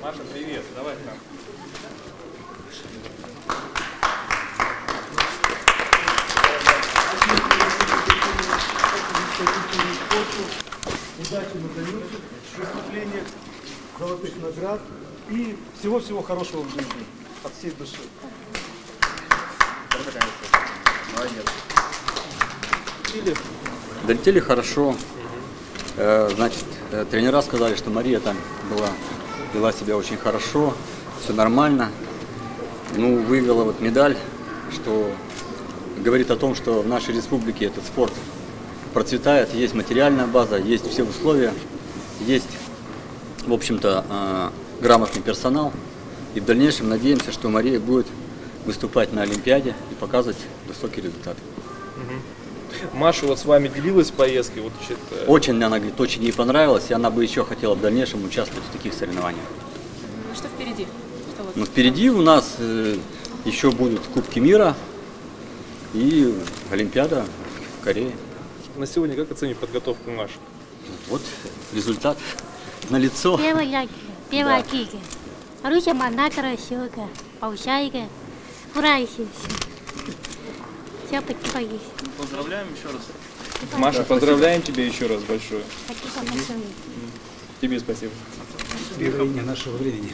Маша, привет. Давай к нам. Удачи на дальнейших выступлениях, золотых наград и всего-всего хорошего в жизни. От всей души. Молодец. Долетели хорошо. Значит, тренера сказали, что Мария там вела себя очень хорошо, все нормально. Ну, выиграла вот медаль, что говорит о том, что в нашей республике этот спорт процветает, есть материальная база, есть все условия, есть, в общем-то, грамотный персонал. И в дальнейшем надеемся, что Мария будет выступать на Олимпиаде и показывать высокие результаты. Маша вот с вами делилась поездкой? Вот, Очень, она говорит, очень ей понравилось, и она бы еще хотела в дальнейшем участвовать в таких соревнованиях. Что впереди? Что вот? Ну, впереди у нас еще будут Кубки мира и Олимпиада в Корее. На сегодня как оценить подготовку Маши? Вот результат налицо. Первая кига. Руся мандатора сёга. Паушайга. Урайся. Все подпоись. Поздравляем еще раз. Маша, поздравляем тебя еще раз большое. Тебе спасибо. Героиня нашего времени.